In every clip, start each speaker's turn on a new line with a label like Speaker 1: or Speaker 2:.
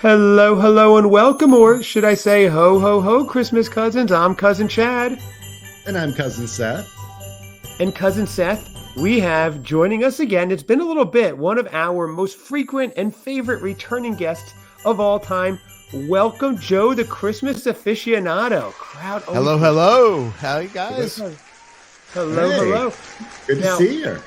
Speaker 1: Hello, hello, and welcome, or should I say ho, ho, ho, Christmas cousins. I'm Cousin Chad.
Speaker 2: And I'm Cousin Seth.
Speaker 1: And Cousin Seth, we have joining us again, it's been a little bit, one of our most frequent and favorite returning guests of all time. Welcome, Joe, the Christmas Aficionado.
Speaker 3: Hello, hello. How you guys?
Speaker 1: Hello,
Speaker 2: Hey,
Speaker 1: hello.
Speaker 2: Good to see you.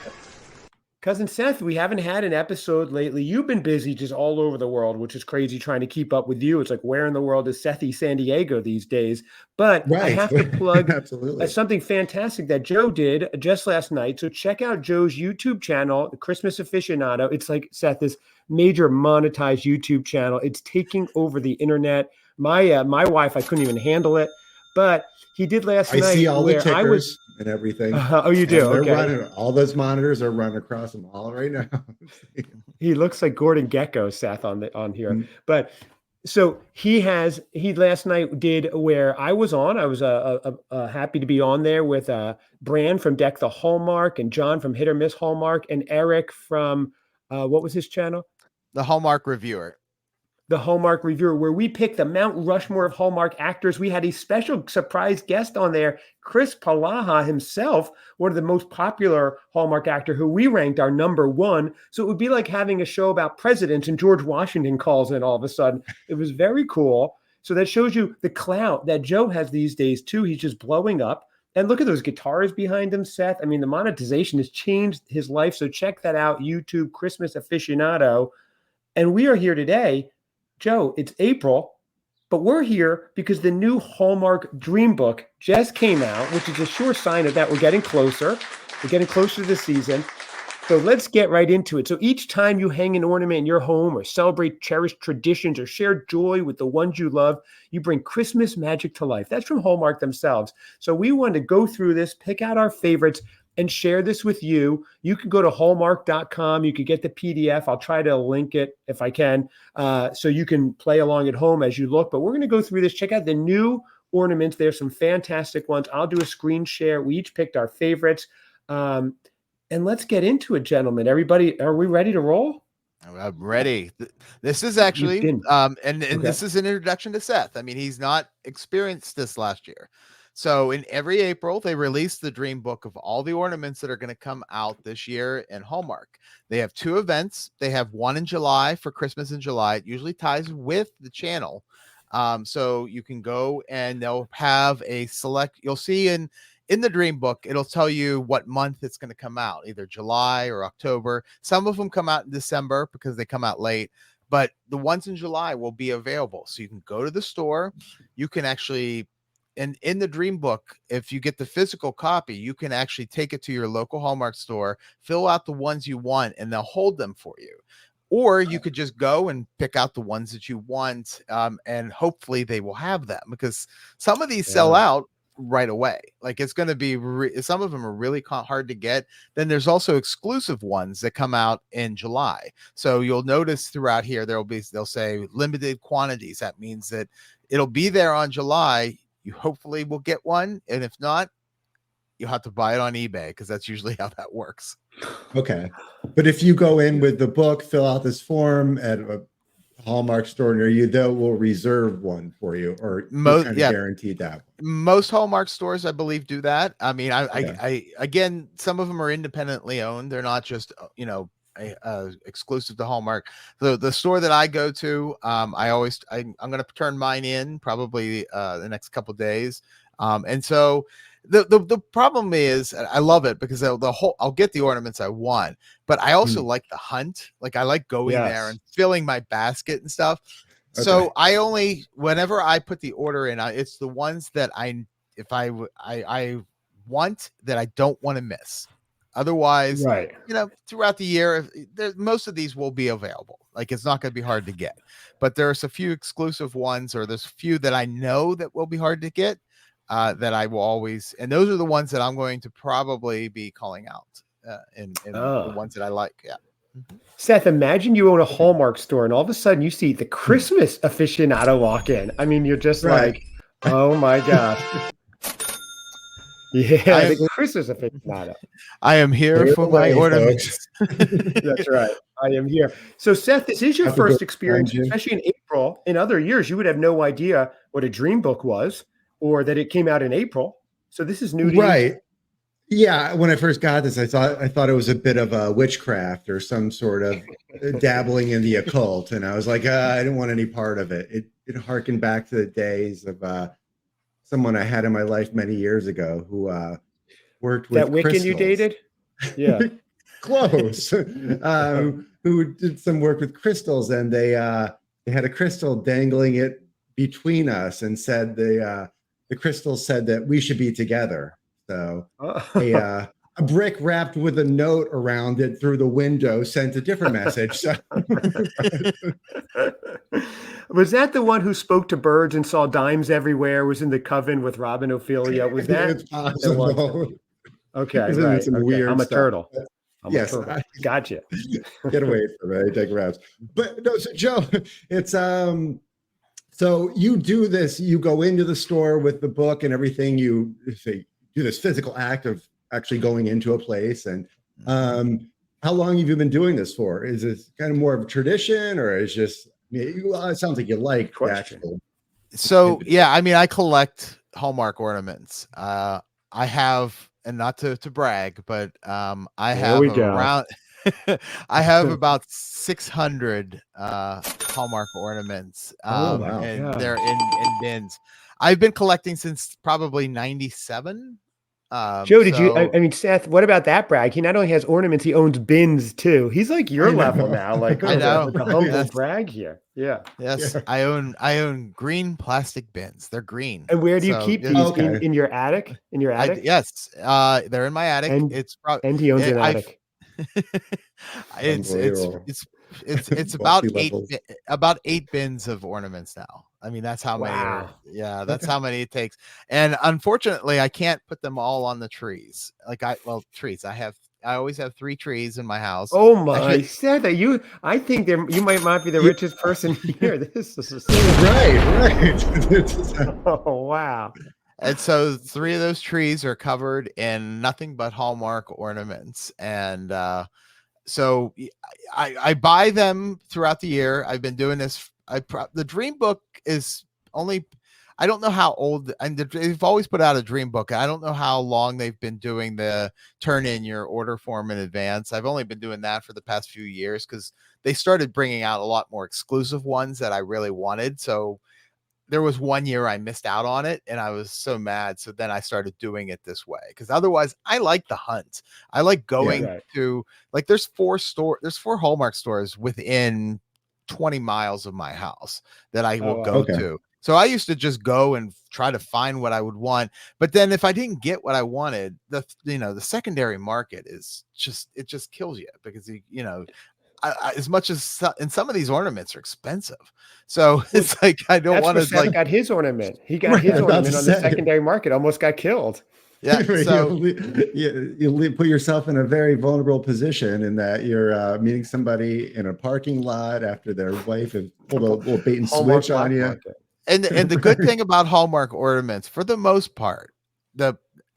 Speaker 1: Cousin Seth, we haven't had an episode lately. You've been busy just all over the world, which is crazy trying to keep up with you. It's like, where in the world is Sethy San Diego these days? But I have to plug something fantastic that Joe did just last night. So check out Joe's YouTube channel, the Christmas Aficionado. It's like, Seth, this major monetized YouTube channel. It's taking over the internet. My wife, I couldn't even handle it. But he did last night.
Speaker 2: I see all the tickers and everything.
Speaker 1: Oh, you do?
Speaker 2: They're
Speaker 1: okay.
Speaker 2: running. All those monitors are running across them all right now.
Speaker 1: He looks like Gordon Gekko, Seth, on here.
Speaker 2: Mm-hmm.
Speaker 1: But so he last night did where I was on. I was happy to be on there with Bran from Deck the Hallmark and John from Hit or Miss Hallmark and Eric from what was his channel?
Speaker 3: The Hallmark Reviewer.
Speaker 1: The Hallmark Reviewer, where we picked the Mount Rushmore of Hallmark actors. We had a special surprise guest on there, Chris Palaha himself, one of the most popular Hallmark actor who we ranked our number one. So it would be like having a show about presidents and George Washington calls in all of a sudden. It was very cool. So that shows you the clout that Joe has these days too. He's just blowing up. And look at those guitars behind him, Seth. I mean, the monetization has changed his life. So check that out, YouTube, Christmas Aficionado. And we are here today. Joe, it's April, but we're here because the new Hallmark Dreambook just came out, which is a sure sign of that. We're getting closer. We're getting closer to the season. So let's get right into it. So each time you hang an ornament in your home or celebrate cherished traditions or share joy with the ones you love, you bring Christmas magic to life. That's from Hallmark themselves. So we wanted to go through this, pick out our favorites, and share this with you. You can go to hallmark.com. You can get the PDF. I'll try to link it if I can, so you can play along at home as you look. But we're going to go through this. Check out the new ornaments. There's some fantastic ones. I'll do a screen share. We each picked our favorites. And let's get into it, gentlemen. Everybody, are we ready to roll?
Speaker 3: I'm ready. This is actually, this is an introduction to Seth. I mean, he's not experienced this last year. So in every April, they release the dream book of all the ornaments that are going to come out this year in Hallmark. They have two events. They have one in July for Christmas in July. It usually ties with the channel. So you can go and they'll have a select, you'll see in the dream book, it'll tell you what month it's going to come out, either July or October. Some of them come out in December because they come out late, but the ones in July will be available. So you can go to the store. You can actually, and in the dream book, if you get the physical copy, you can actually take it to your local Hallmark store, fill out the ones you want, and they'll hold them for you. Or you could just go and pick out the ones that you want, and hopefully they will have them, because some of these sell out right away. Like it's going to be, some of them are really hard to get. Then there's also exclusive ones that come out in July. So you'll notice throughout here, they'll say limited quantities. That means that it'll be there on July. You hopefully will get one. And if not, you'll have to buy it on eBay, because that's usually how that works.
Speaker 2: Okay. But if you go in with the book, fill out this form at a Hallmark store near you, they will reserve one for you, or guaranteed that.
Speaker 3: Most Hallmark stores, I believe, do that. I mean, I again, some of them are independently owned. They're not just, exclusive to Hallmark. The store that I go to, I'm going to turn mine in probably the next couple of days. And so the problem is, I love it because I'll get the ornaments I want, but I also like the hunt. Like I like going there and filling my basket and stuff. Okay. So whenever I put the order in, it's the ones that I want that I don't want to miss. Otherwise, throughout the year, most of these will be available. Like it's not going to be hard to get, but there's a few exclusive ones, or there's a few that I know that will be hard to get, that I will always, and those are the ones that I'm going to probably be calling out, and the ones that I like. Yeah.
Speaker 1: Seth, imagine you own a Hallmark store and all of a sudden you see the Christmas Aficionado walk in. I mean, you're just like, oh my gosh. Yeah, the Christmas Aficionado.
Speaker 3: I am here for my ornaments.
Speaker 1: That's right. I am here. So, Seth, this is your first experience, especially in April. In other years, you would have no idea what a dream book was or that it came out in April. So this is new to you.
Speaker 2: Right. Yeah. When I first got this, I thought it was a bit of a witchcraft or some sort of dabbling in the occult. And I was like, I didn't want any part of it. It harkened back to the days of someone I had in my life many years ago who worked with
Speaker 1: that Wiccan
Speaker 2: crystals.
Speaker 1: you dated. Yeah.
Speaker 2: Close. Who did some work with crystals, and they had a crystal dangling it between us and said the crystal said that we should be together. So a brick wrapped with a note around it through the window sent a different message. So.
Speaker 1: Was that the one who spoke to birds and saw dimes everywhere, was in the coven with Robin Ophelia? Was that?
Speaker 2: It's possible.
Speaker 1: Okay, right. Okay.
Speaker 2: Weird
Speaker 1: I'm a
Speaker 2: stuff.
Speaker 1: turtle.
Speaker 2: Yes,
Speaker 1: Gotcha.
Speaker 2: Get away from it. I take routes. But no, so Joe, it's so you do this, you go into the store with the book and everything, you do this physical act of actually going into a place. And how long have you been doing this for? Is it kind of more of a tradition, or is just, it sounds like you like the actual.
Speaker 3: So yeah, I mean, I collect Hallmark ornaments. I have, and not to brag, but I have around I have about 600 Hallmark ornaments. And they're in bins. I've been collecting since probably 97.
Speaker 1: Joe, did you? I mean, Seth, what about that brag? He not only has ornaments, he owns bins too. He's like your level now, like
Speaker 3: I know
Speaker 1: the humble brag here. Yeah.
Speaker 3: Yes, yeah. I own green plastic bins. They're green.
Speaker 1: And where do you keep these? In your attic? In your attic?
Speaker 3: Yes, they're in my attic.
Speaker 1: And and he owns an attic.
Speaker 3: It's about 8 bins of ornaments now. I mean, that's how many. That's how many it takes. And unfortunately, I can't put them all on the trees. Trees. I always have 3 trees in my house.
Speaker 1: Oh my! Said that I think you might be the richest person here. This is
Speaker 2: right.
Speaker 1: Oh wow!
Speaker 3: And so 3 of those trees are covered in nothing but Hallmark ornaments, and so I buy them throughout the year. I've been doing this. The Dream Book is only, I don't know how old, and they've always put out a Dream Book. I don't know how long they've been doing the turn in your order form in advance. I've only been doing that for the past few years because they started bringing out a lot more exclusive ones that I really wanted. So there was one year I missed out on it and I was so mad. So then I started doing it this way because otherwise I like the hunt. I like going to, like, there's 4 Hallmark stores within 20 miles of my house that I will go to. So I used to just go and try to find what I would want. But then if I didn't get what I wanted, the secondary market is it just kills you because as much as and some of these ornaments are expensive. So it's like, I don't want to like
Speaker 1: got his ornament. He got his ornament on the secondary market, almost got killed.
Speaker 2: Yeah. So you put yourself in a very vulnerable position in that you're meeting somebody in a parking lot after their wife has pulled a little bait and switch on you.
Speaker 3: And the good thing about Hallmark ornaments, for the most part,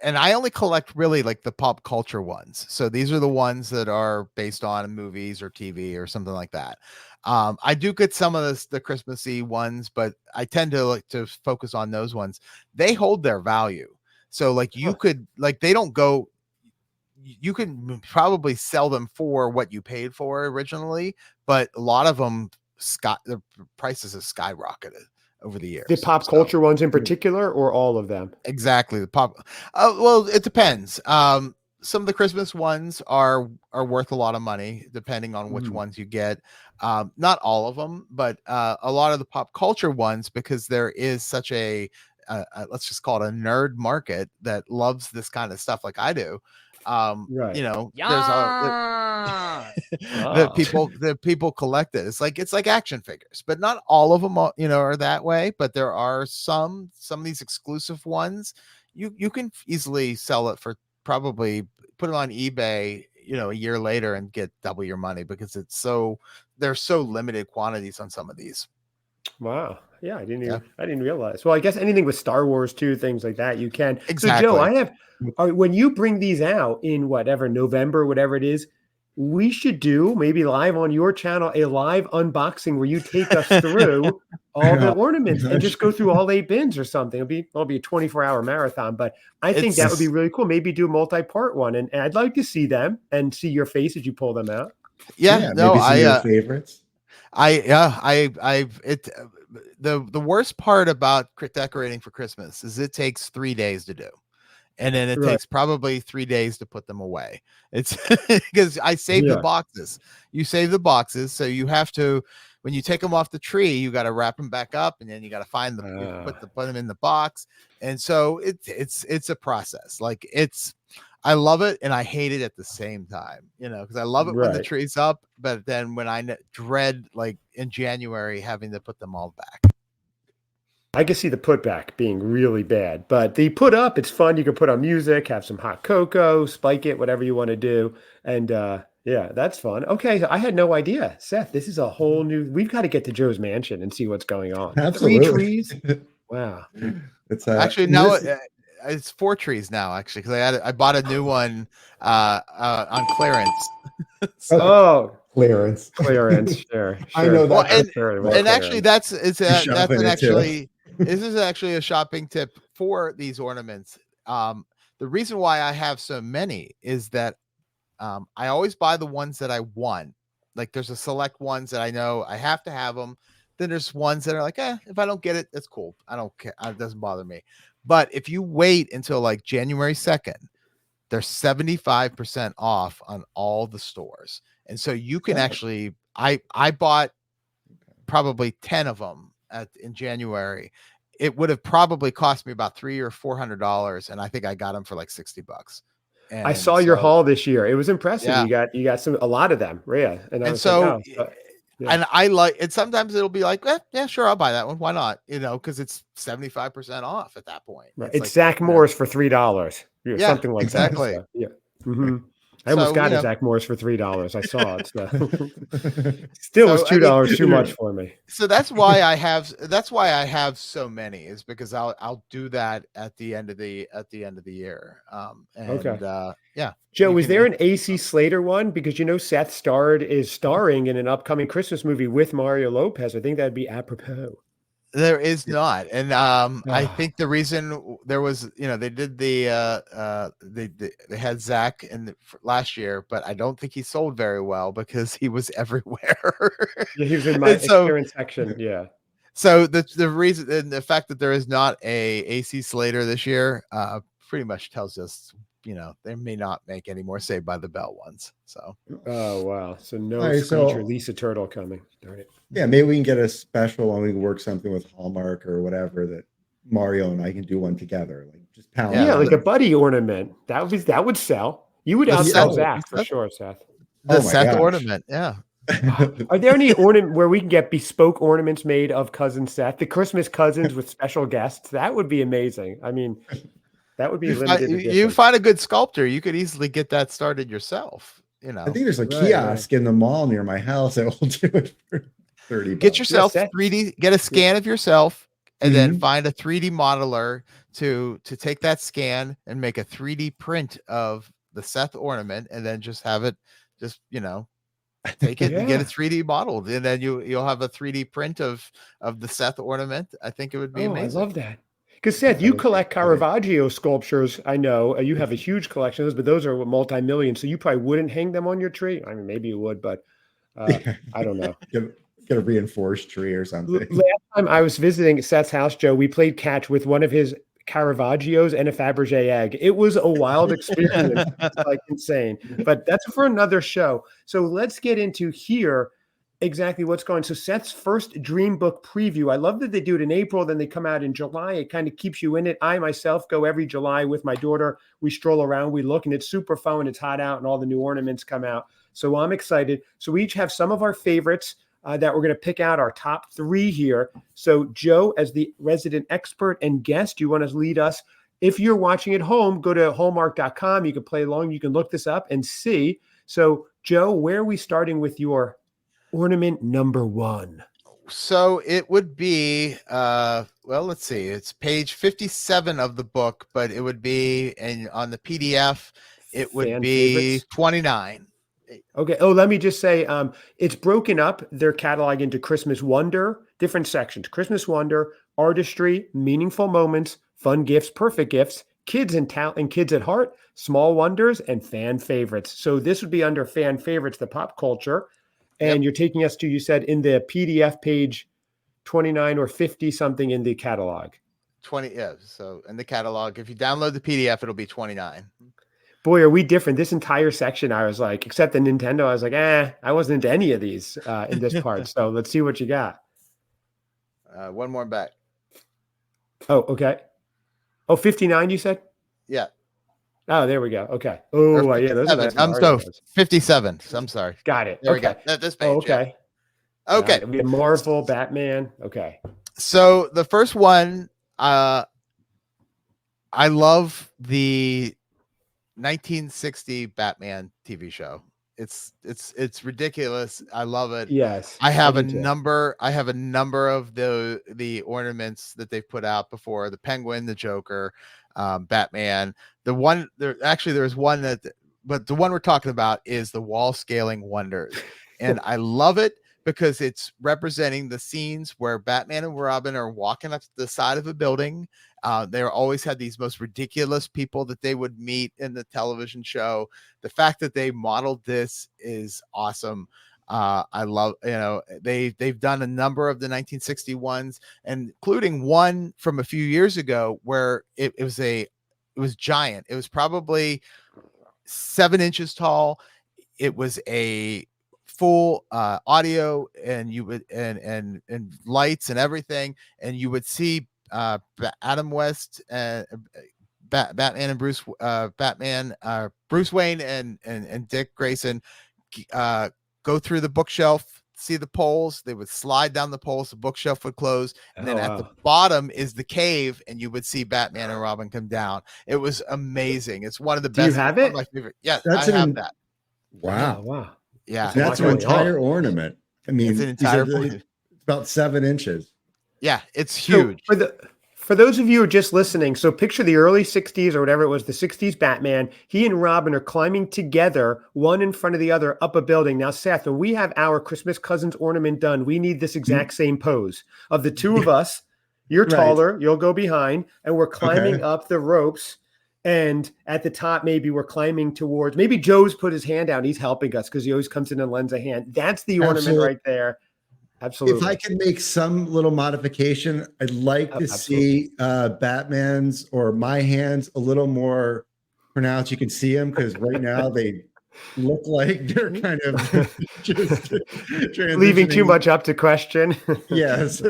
Speaker 3: and I only collect really like the pop culture ones. So these are the ones that are based on movies or TV or something like that. I do get some of the Christmassy ones, but I tend to like to focus on those ones. They hold their value. So like you could, like, they don't go, you can probably sell them for what you paid for originally, but a lot of them, the prices have skyrocketed over the years.
Speaker 1: The pop culture ones in particular, or all of them?
Speaker 3: Exactly. The pop. Well, it depends. Some of the Christmas ones are worth a lot of money, depending on which ones you get. Not all of them, but a lot of the pop culture ones, because there is such a let's just call it a nerd market that loves this kind of stuff like I do. There's the people collect it. It's like action figures, but not all of them are that way, but there are some of these exclusive ones you can easily sell it for, probably put it on eBay a year later and get double your money because there's so limited quantities on some of these.
Speaker 1: Wow, Yeah, I didn't realize. Well, I guess anything with Star Wars too, things like that, you can.
Speaker 3: Exactly.
Speaker 1: So, Joe, I have when you bring these out in whatever November, whatever it is, we should do maybe live on your channel a live unboxing where you take us through all the ornaments and just go through all 8 bins or something. It'll be a 24-hour marathon, but I think that would be really cool. Maybe do a multi-part one, and I'd like to see them and see your face as you pull them out.
Speaker 2: Yeah, no, maybe some of your favorites.
Speaker 3: The worst part about decorating for Christmas is it takes 3 days to do. And then it takes probably 3 days to put them away. It's because I save the boxes. You save the boxes. So you have to, when you take them off the tree, you got to wrap them back up, and then you got to find them, put them in the box. And so it's a process. Like I love it and I hate it at the same time, because I love it when the tree's up, but then when I dread, like in January, having to put them all back.
Speaker 1: I can see the put back being really bad, but the put up, it's fun. You can put on music, have some hot cocoa, spike it, whatever you want to do. And yeah, that's fun. Okay, I had no idea. Seth, this is a whole new, we've got to get to Joe's mansion and see what's going on.
Speaker 2: Absolutely.
Speaker 1: 3 trees. Wow.
Speaker 2: It's
Speaker 3: actually no, it's 4 trees now, actually, because I bought a new one on clearance.
Speaker 2: Clearance.
Speaker 1: Sure.
Speaker 2: I know that.
Speaker 3: Well, and actually, this is actually a shopping tip for these ornaments. The reason why I have so many is that I always buy the ones that I want. Like there's a select ones that I know I have to have them. Then there's ones that are like, if I don't get it, that's cool. I don't care. It doesn't bother me. But if you wait until like January 2nd, they're 75% off on all the stores. And so you can actually, I bought probably 10 of them in January. It would have probably cost me about $300 or $400. And I think I got them for like $60. And
Speaker 1: I saw your haul this year. It was impressive. Yeah. You got a lot of them. Yeah.
Speaker 3: And so, and I like it. Sometimes it'll be like, yeah, sure. I'll buy that one. Why not? Cause it's 75% off at that point.
Speaker 1: Right. It's like, Zach Morris for $3. Something like that. So, yeah. Mm-hmm. I almost got a Zach Morris for $3. I saw it. So. Still was $2 too much for me.
Speaker 3: So that's why I have so many, is because I'll do that at the end of the year. Yeah.
Speaker 1: Joe, was there an AC Slater one? Because Seth is starring in an upcoming Christmas movie with Mario Lopez. I think that'd be apropos.
Speaker 3: There is not, and I think the reason there was, they did they had Zach last year, but I don't think he sold very well because he was everywhere.
Speaker 1: Yeah, he was in my experience section. Yeah.
Speaker 3: So the reason, and the fact that there is not a AC Slater this year, pretty much tells us, they may not make any more Saved by the Bell ones. So.
Speaker 1: Oh wow! So no Screech or Lisa Turtle coming. Darn it.
Speaker 2: Yeah, maybe we can get a special one. We can work something with Hallmark or whatever that Mario and I can do one together. Like just pound.
Speaker 1: Yeah, like a buddy ornament. That would sell. You would outsell Zach for sure, Seth.
Speaker 3: The Seth ornament. Yeah.
Speaker 1: Are there any ornament where we can get bespoke ornaments made of cousin Seth, the Christmas cousins with special guests? That would be amazing. I mean, that would be limited.
Speaker 3: You find a good sculptor, you could easily get that started yourself.
Speaker 2: I think there's a kiosk in the mall near my house that will do it for $30.
Speaker 3: Get yourself 3D, get a scan of yourself, and then find a 3D modeler to take that scan and make a 3D print of the Seth ornament, and then just have it take it and get it 3D modeled, and then you'll have a 3D print of the Seth ornament. I think it would be amazing.
Speaker 1: I love that. Because Seth, you collect Caravaggio sculptures. I know you have a huge collection of those, but those are multi-million. So you probably wouldn't hang them on your tree. I mean, maybe you would, but I don't know.
Speaker 2: Get a reinforced tree or something.
Speaker 1: Last time I was visiting Seth's house, Joe, we played catch with one of his Caravaggios and a Fabergé egg. It was a wild experience. It's like insane. But that's for another show. So let's get into here. Exactly what's going on. So Seth's first Dreambook preview. I love that they do it in April, then they come out in July. It kind of keeps you in it. I myself go every July with my daughter. We stroll around, we look, and it's super fun when it's hot out and all the new ornaments come out. So I'm excited. So we each have some of our favorites that we're going to pick out, our top 3 here. So Joe, as the resident expert and guest, you want to lead us. If you're watching at home, go to hallmark.com. You can play along. You can look this up and see. So Joe, where are we starting with your ornament number 1?
Speaker 3: So it would be, well, let's see. It's page 57 of the book, but it would be, and on the PDF, it would
Speaker 1: Fan
Speaker 3: be
Speaker 1: favorites?
Speaker 3: 29.
Speaker 1: Okay. Oh, let me just say, it's broken up, their catalog, into Christmas Wonder, different sections: Christmas Wonder, Artistry, Meaningful Moments, Fun Gifts, Perfect Gifts, Kids and Kids at Heart, Small Wonders, and Fan Favorites. So this would be under Fan Favorites, the pop culture. And you're taking us to, you said, in the PDF page 29 or 50 something in the catalog.
Speaker 3: 20, yeah. So in the catalog, if you download the PDF, it'll be 29.
Speaker 1: Boy, are we different. This entire section, I was like, except the Nintendo, I was like, I wasn't into any of these in this part. So let's see what you got.
Speaker 3: One more back.
Speaker 1: Oh, okay. Oh, 59, you said?
Speaker 3: Yeah.
Speaker 1: Oh, there we go. Okay. Oh, yeah. Those are nice.
Speaker 3: So 57. I'm sorry.
Speaker 1: Got it.
Speaker 3: There
Speaker 1: okay.
Speaker 3: we go. This page.
Speaker 1: Oh, okay.
Speaker 3: Yeah. Okay.
Speaker 1: We have Marvel, Batman. Okay.
Speaker 3: So the first one, I love the 1960 Batman TV show. It's ridiculous. I love it.
Speaker 1: Yes.
Speaker 3: I have a number of the ornaments that they've put out before: the Penguin, the Joker, Batman. There's one but the one we're talking about is the wall scaling wonders. And I love it because it's representing the scenes where Batman and Robin are walking up the side of a building. They always had these most ridiculous people that they would meet in the television show. The fact that they modeled this is awesome. I love, they've done a number of the 1960 ones, and including one from a few years ago where it was giant. It was probably 7 inches tall. It was a full audio, and you would and lights and everything, and you would see Adam West, Batman and Bruce Wayne and Dick Grayson go through the bookshelf, see the poles. They would slide down the poles, the bookshelf would close, and then at the bottom is the cave, and you would see Batman and Robin come down. It was amazing. It's one of the best.
Speaker 1: Do you have it?
Speaker 3: My favorite. Yes, I have that.
Speaker 2: Wow.
Speaker 1: Wow.
Speaker 3: Yeah,
Speaker 2: that's an entire ornament. I mean,
Speaker 3: it's an entire
Speaker 2: it's about 7 inches.
Speaker 3: Yeah, it's huge.
Speaker 1: So for those of you who are just listening, so picture the early 60s or whatever it was, the 60s Batman. He and Robin are climbing together, one in front of the other, up a building. Now, Seth, when we have our Christmas Cousins ornament done, we need this exact same pose of the two of us. You're taller, you'll go behind, and we're climbing up the ropes. And at the top, maybe we're climbing towards, maybe Joe's put his hand out. He's helping us because he always comes in and lends a hand. That's the ornament right there. Absolutely.
Speaker 2: If I can make some little modification, I'd like to see Batman's or my hands a little more pronounced. You can see them because right now they look like they're kind of just
Speaker 1: leaving too much up to question.
Speaker 2: Yes.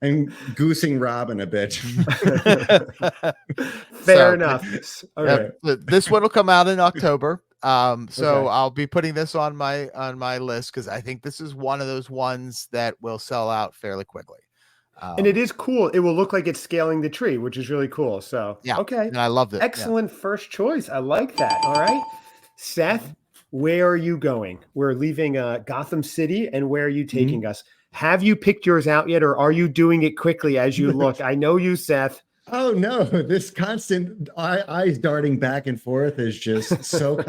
Speaker 2: And goosing Robin a bit.
Speaker 1: Fair enough. Okay.
Speaker 3: This one will come out in October. I'll be putting this on my list because I think this is one of those ones that will sell out fairly quickly.
Speaker 1: And it is cool. It will look like it's scaling the tree, which is really cool. So,
Speaker 3: yeah.
Speaker 1: Okay.
Speaker 3: And I loved it.
Speaker 1: Excellent first choice. I like that. All right. Seth, where are you going? We're leaving Gotham City, and where are you taking us? Have you picked yours out yet, or are you doing it quickly as you look? I know you, Seth.
Speaker 2: Oh no, this constant eyes darting back and forth is just so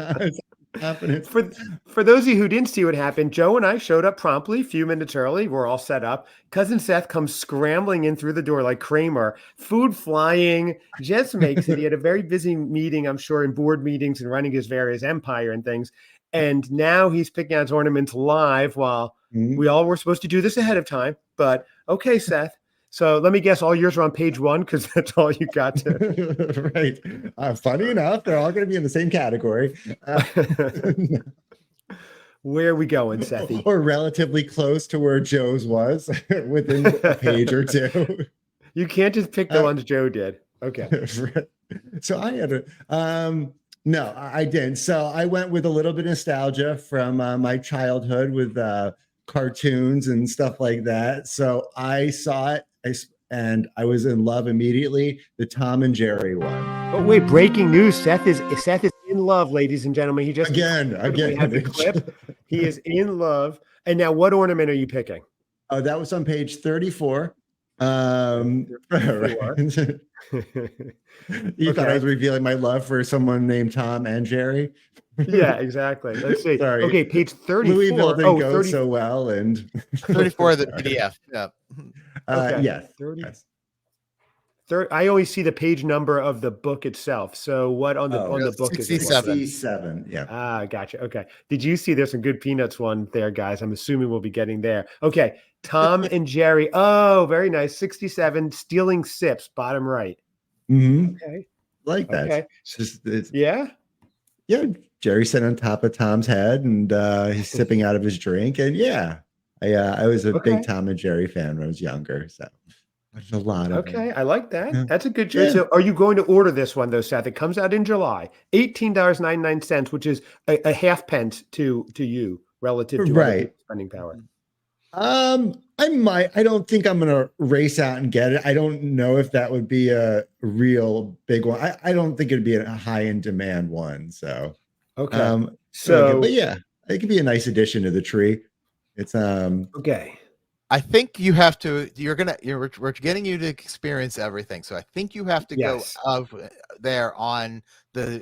Speaker 2: confident.
Speaker 1: For those of you who didn't see what happened, Joe and I showed up promptly, a few minutes early. We're all set up. Cousin Seth comes scrambling in through the door like Kramer, food flying, just makes it. He had a very busy meeting, I'm sure, in board meetings and running his various empire and things. And now he's picking out his ornaments live while we all were supposed to do this ahead of time. But okay, Seth. So let me guess, all yours are on page 1 because that's all you got to.
Speaker 2: Right. Funny enough, they're all going to be in the same category.
Speaker 1: Where are we going, Sethy?
Speaker 2: Or relatively close to where Joe's was within a page or two.
Speaker 1: You can't just pick the ones Joe did. Okay.
Speaker 2: So I had no, I didn't. So I went with a little bit of nostalgia from my childhood with cartoons and stuff like that. So I saw it and I was in love immediately. The Tom and Jerry one.
Speaker 1: Oh wait, breaking news! Seth is in love, ladies and gentlemen. He just
Speaker 2: again.
Speaker 1: We have the clip. He is in love. And now, what ornament are you picking?
Speaker 2: Oh, that was on page 34. You thought I was revealing my love for someone named Tom and Jerry?
Speaker 1: Yeah, exactly. Let's see.
Speaker 2: Sorry.
Speaker 1: Okay, page 34.
Speaker 2: Louisville didn't go so well, and
Speaker 3: 34 of the PDF. Yeah.
Speaker 2: Okay. Yes.
Speaker 1: 30. Yes. I always see the page number of the book itself. So what on the book
Speaker 3: 67.
Speaker 1: is
Speaker 2: 67. Yeah.
Speaker 1: Ah, gotcha. Okay. Did you see there's some good Peanuts one there, guys? I'm assuming we'll be getting there. Okay. Tom and Jerry. Oh, very nice. 67. Stealing Sips, bottom right.
Speaker 2: Mm-hmm.
Speaker 1: Okay.
Speaker 2: Like that.
Speaker 1: Okay.
Speaker 2: It's
Speaker 1: yeah.
Speaker 2: Yeah. Jerry's sitting on top of Tom's head, and he's sipping out of his drink. And yeah, I was a big Tom and Jerry fan when I was younger. So there's a lot of
Speaker 1: them. I like that.
Speaker 2: Yeah.
Speaker 1: That's a good choice. So are you going to order this one though, Seth? It comes out in July. $18.99, which is a half pence to you relative to other spending power.
Speaker 2: I might. I don't think I'm gonna race out and get it. I don't know if that would be a real big one. I don't think it'd be a high in demand one. So but yeah, it could be a nice addition to the tree. It's
Speaker 1: okay.
Speaker 3: I think you have to. We're getting you to experience everything. So I think you have to go there on the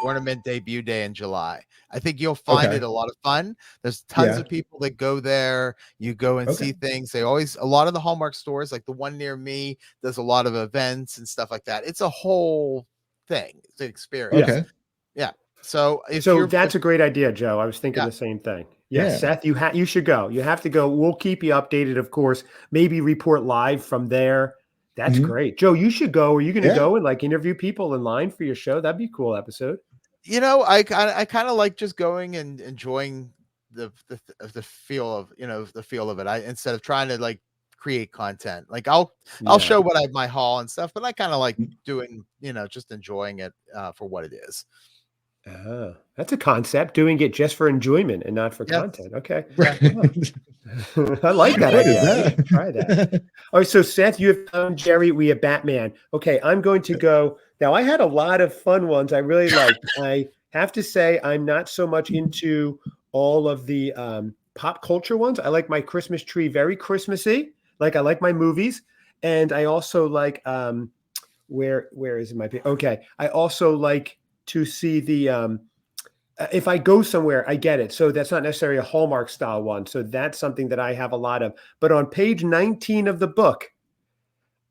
Speaker 3: ornament debut day in July. I think you'll find it a lot of fun. There's tons of people that go there. You go and see things. A lot of the Hallmark stores, like the one near me, does a lot of events and stuff like that. It's a whole thing. It's an experience.
Speaker 2: Okay.
Speaker 3: Yeah. So
Speaker 1: that's a great idea, Joe. I was thinking the same thing. Yeah, Seth, you should go. You have to go. We'll keep you updated, of course. Maybe report live from there. That's great. Joe, you should go. Are you going to go and like interview people in line for your show? That'd be a cool episode.
Speaker 3: I kind of like just going and enjoying the feel of it. Instead of trying to like create content. Like I'll show what I have my haul and stuff, but I kind of like doing, just enjoying it for what it is.
Speaker 1: That's a concept, doing it just for enjoyment and not for content. Okay. I like that idea. Try that. All right. So Seth, you have Tom, Jerry, we have Batman. Okay. I'm going to go. Now I had a lot of fun ones I really liked. I have to say I'm not so much into all of the pop culture ones. I like my Christmas tree very Christmassy. Like I like my movies. And I also like where is my okay. I also like to see the if I go somewhere, I get it. So that's not necessarily a Hallmark style one. So that's something that I have a lot of. But on page 19 of the book,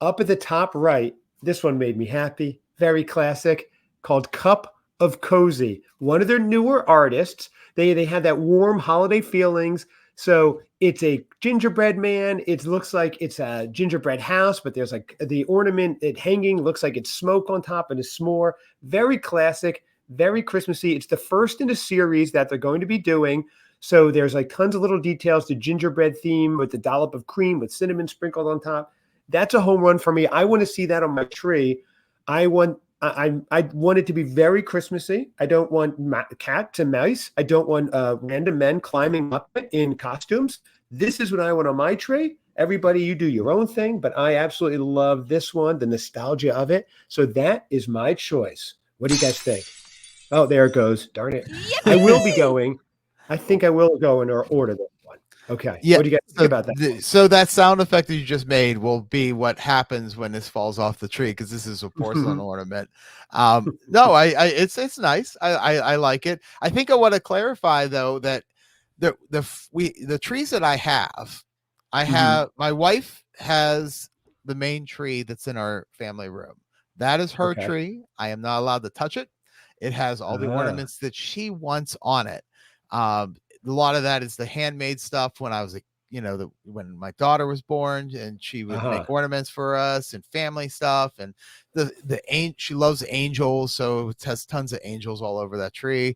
Speaker 1: up at the top right, this one made me happy. Very classic, called Cup of Cozy. One of their newer artists. They had that warm holiday feelings. So it's a gingerbread man. It looks like it's a gingerbread house, but there's like the ornament hanging looks like it's smoke on top and a s'more. Very classic, very Christmassy. It's the first in a series that they're going to be doing. So there's like tons of little details, the gingerbread theme with the dollop of cream with cinnamon sprinkled on top. That's a home run for me. I want to see that on my tree. I want it to be very Christmassy. I don't want cats and mice. I don't want random men climbing up in costumes. This is what I want on my tree. Everybody, you do your own thing, but I absolutely love this one, the nostalgia of it. So that is my choice. What do you guys think? Oh, there it goes. Darn it. Yippee! I will be going. I think I will go and order this one. Okay.
Speaker 3: Yeah.
Speaker 1: What do you guys think about that?
Speaker 3: So that sound effect that you just made will be what happens when this falls off the tree, because this is a porcelain ornament. No, it's nice. I like it. I think I want to clarify though that the trees that I have, my wife has the main tree that's in our family room. That is her tree. I am not allowed to touch it. It has all the ornaments that she wants on it. A lot of that is the handmade stuff when I was when my daughter was born, and she would make ornaments for us and family stuff. And she loves angels, so it has tons of angels all over that tree.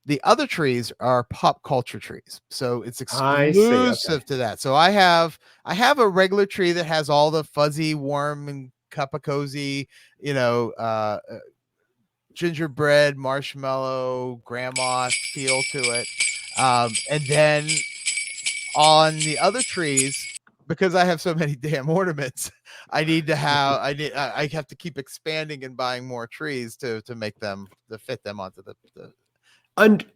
Speaker 3: The other trees are pop culture trees, so it's exclusive to that. So I have a regular tree that has all the fuzzy, warm, and cup of cozy, gingerbread, marshmallow, grandma feel to it. And then on the other trees, because I have so many damn ornaments, I have to keep expanding and buying more trees to make them to fit them onto the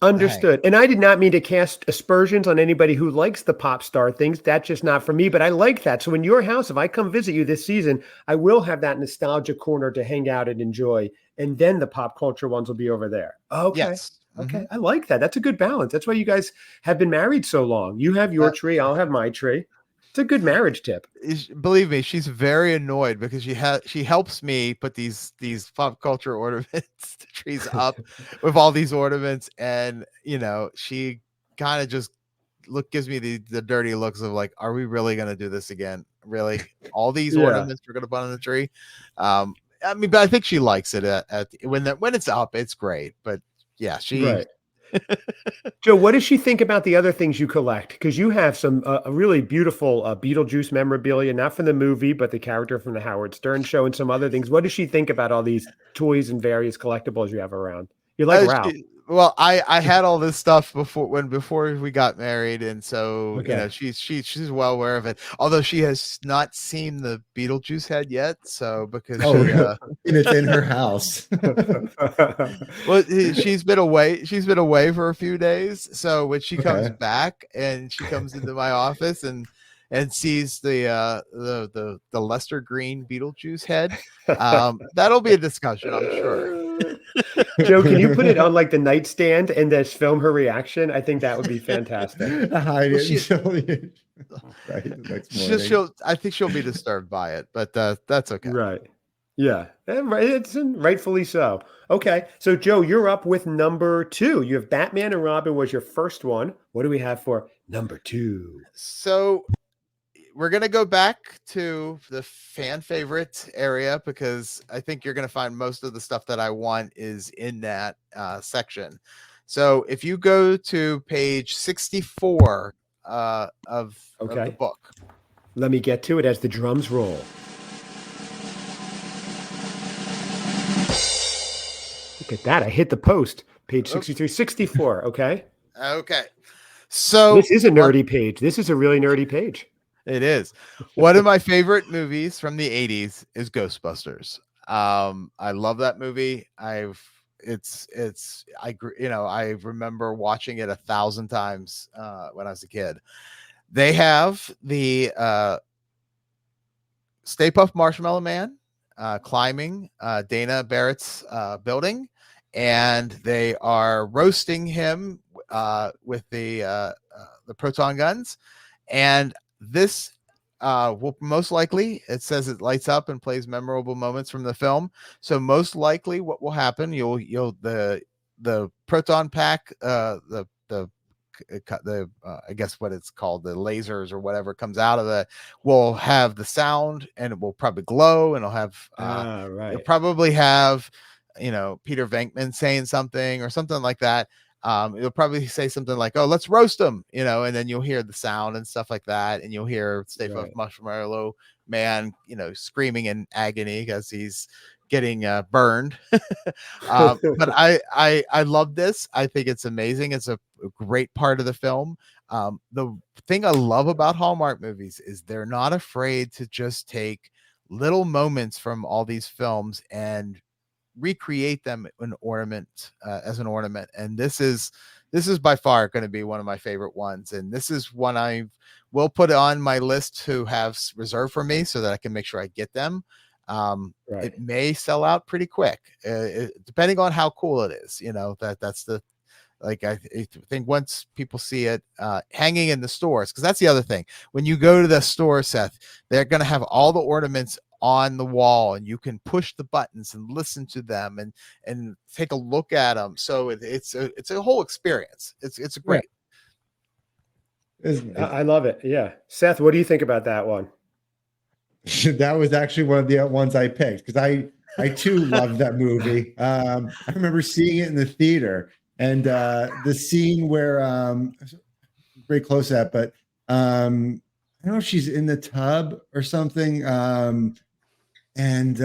Speaker 1: Understood. And I did not mean to cast aspersions on anybody who likes the pop star things. That's just not for me, but I like that. So in your house, if I come visit you this season, I will have that nostalgia corner to hang out and enjoy. And then the pop culture ones will be over there. Okay.
Speaker 3: Yes.
Speaker 1: Okay. I like that. That's a good balance. That's why you guys have been married so long. You have your tree. I'll have my tree. It's a good marriage tip.
Speaker 3: Believe me, she's very annoyed because she helps me put these pop culture ornaments trees up with all these ornaments, and she kind of just gives me the dirty looks of like, are we really gonna do this again? Really, all these ornaments we're gonna put on the tree? I mean, but I think she likes it when it's up. It's great, but yeah,
Speaker 1: Right. Joe, what does she think about the other things you collect? Because you have some a really beautiful Beetlejuice memorabilia, not from the movie, but the character from the Howard Stern show and some other things. What does she think about all these toys and various collectibles you have around? You like Ralph?
Speaker 3: Well, I had all this stuff before we got married, and so she's well aware of it. Although she has not seen the Beetlejuice head yet, so because
Speaker 2: it's in her house.
Speaker 3: Well, she's been away. She's been away for a few days, so when she comes back and she comes into my office and sees the Lester Green Beetlejuice head, that'll be a discussion, I'm sure.
Speaker 1: Joe, can you put it on like the nightstand and just film her reaction? I think that would be fantastic.
Speaker 2: I
Speaker 3: think she'll be disturbed by it, but that's okay.
Speaker 1: Right. Yeah. It's rightfully so. Okay. So Joe, you're up with number 2. You have Batman and Robin was your first one. What do we have for number 2?
Speaker 3: So we're going to go back to the fan favorite area because I think you're going to find most of the stuff that I want is in that section. So if you go to page 64 of the book.
Speaker 1: Let me get to it as the drums roll. Look at that. I hit the post. Page 63, 64. Okay.
Speaker 3: Okay. So
Speaker 1: this is a nerdy page. This is a really nerdy page.
Speaker 3: It is. One of my favorite movies from the 80s is Ghostbusters. I love that movie. I remember watching it 1,000 times when I was a kid. They have the Stay Puft Marshmallow Man climbing Dana Barrett's building, and they are roasting him with the proton guns. And this will most likely, it says it lights up and plays memorable moments from the film. So most likely what will happen, the proton pack, the I guess what it's called, the lasers or whatever comes out of it will have the sound, and it will probably glow, and it'll have it'll probably have Peter Venkman saying something or something like that. It'll probably say something like, "Oh, let's roast them," and then you'll hear the sound and stuff like that, and you'll hear Stay Puft Marshmallow Man, screaming in agony because he's getting burned. But I love this. I think it's amazing. It's a great part of the film. The thing I love about Hallmark movies is they're not afraid to just take little moments from all these films and recreate them as an ornament. And this is by far going to be one of my favorite ones. And this is one I will put on my list to have reserved for me so that I can make sure I get them. It may sell out pretty quick, depending on how cool it is. That's the, like, I think once people see it hanging in the stores, because that's the other thing. When you go to the store, Seth, they're going to have all the ornaments on the wall, and you can push the buttons and listen to them and take a look at them. So it's a whole experience. It's great.
Speaker 1: I love it. Yeah. Seth, what do you think about that one?
Speaker 2: That was actually one of the ones I picked because I too loved that movie. I remember seeing it in the theater, and the scene where very close to that, but I don't know if she's in the tub or something. And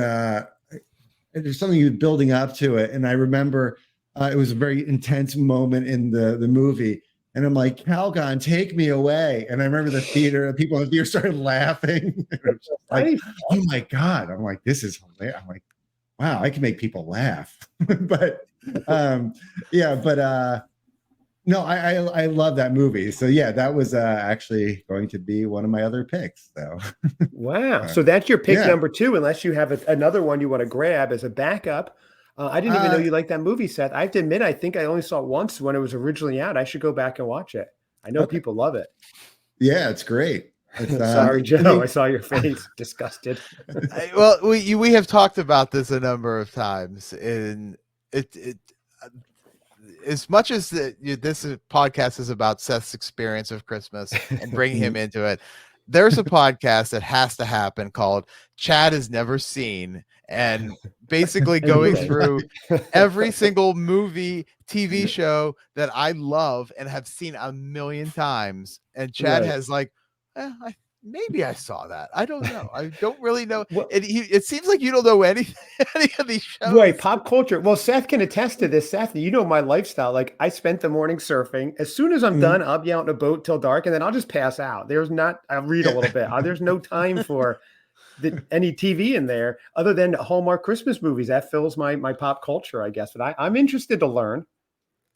Speaker 2: there's something building up to it. And I remember it was a very intense moment in the movie. And I'm like, Calgon, take me away. And I remember people in the theater started laughing. Like, oh my God. I'm like, this is hilarious. I'm like, wow, I can make people laugh. But Yeah, but no, I love that movie. So yeah, that was actually going to be one of my other picks. So
Speaker 1: wow. So that's your pick
Speaker 2: yeah.
Speaker 1: number 2, unless you have another one you want to grab as a backup. I didn't even know you liked that movie, Seth. I have to admit, I think I only saw it once when it was originally out. I should go back and watch it. I know people love it.
Speaker 2: Yeah, it's great.
Speaker 1: Sorry, Joe. I saw your face, disgusted.
Speaker 3: Well, we have talked about this a number of times, and it as much as this podcast is about Seth's experience of Christmas and bringing him into it, there's a podcast that has to happen called Chad Has Never Seen, and basically going through every single movie, TV show that I love and have seen a million times. And Chad has like, maybe I saw that. I don't know. I don't really know. Well, it seems like you don't know any of these shows.
Speaker 1: Right, pop culture. Well, Seth can attest to this. Seth, you know my lifestyle. Like, I spent the morning surfing. As soon as I'm done, I'll be out in a boat till dark, and then I'll just pass out. I'll read a little bit. There's no time for any TV in there other than Hallmark Christmas movies. That fills my pop culture, I guess. But I'm interested to learn.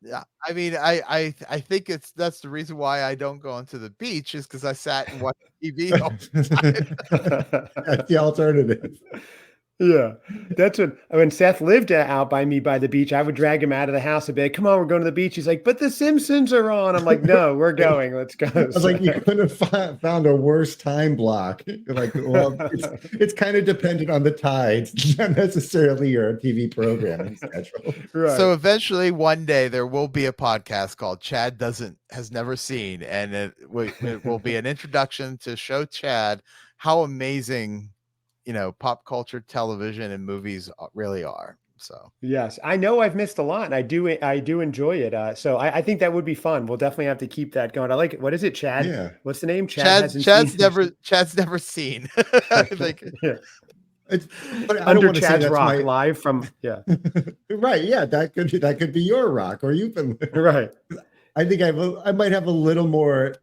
Speaker 3: Yeah, I mean, I think that's the reason why I don't go onto the beach, is because I sat and watched TV all the time.
Speaker 2: That's the alternative.
Speaker 1: Yeah, that's when Seth lived out by me by the beach. I would drag him out of the house and be like, "Come on, we're going to the beach." He's like, "But the Simpsons are on." I'm like, "No, we're going. Let's go."
Speaker 2: I was like, "You couldn't have found a worse time block." You're like, well, it's kind of dependent on the tides, not necessarily your TV programming schedule.
Speaker 1: Right.
Speaker 3: So eventually, one day, there will be a podcast called Chad Has Never Seen, and it will be an introduction to show Chad how amazing, pop culture, television, and movies really are. So
Speaker 1: yes, I know I've missed a lot, and I do enjoy it. So I think that would be fun. We'll definitely have to keep that going. I like it. What is it, Chad?
Speaker 2: Yeah.
Speaker 1: What's the name?
Speaker 3: Chad's never seen. I think.
Speaker 1: Yeah.
Speaker 2: But
Speaker 1: Under Chad's rock, live from
Speaker 2: right. Yeah, that could be your rock, or you've been
Speaker 1: right.
Speaker 2: I think I might have a little more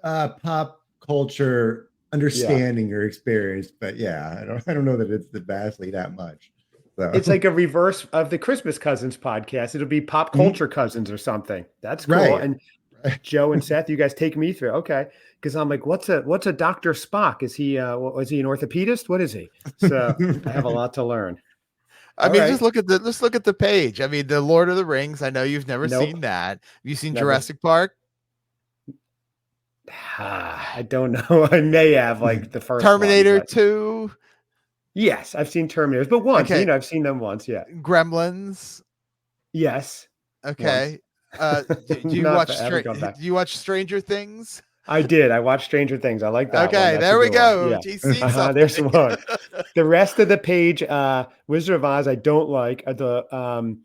Speaker 2: pop culture understanding or experience, but yeah, I don't know that it's vastly that much. So.
Speaker 1: It's like a reverse of the Christmas Cousins podcast. It'll be pop culture cousins or something. That's cool.
Speaker 2: Right.
Speaker 1: And Joe and Seth, you guys take me through. Okay. Because I'm like, what's a Dr. Spock? Is he was he an orthopedist? What is he? So I have a lot to learn.
Speaker 3: I mean, just look at the page. I mean, the Lord of the Rings. I know you've never seen that. Have you seen Jurassic Park?
Speaker 1: I don't know. I may have, like, the first
Speaker 3: Terminator
Speaker 1: one,
Speaker 3: 2.
Speaker 1: Yes, I've seen Terminators, but once. Okay. I've seen them once. Yeah.
Speaker 3: Gremlins.
Speaker 1: Yes.
Speaker 3: Okay. Do you watch Stranger Things?
Speaker 1: I did. I watched Stranger Things. I like that.
Speaker 3: Okay, there we go.
Speaker 1: Yeah. There's one. The rest of the page, Wizard of Oz, I don't like. The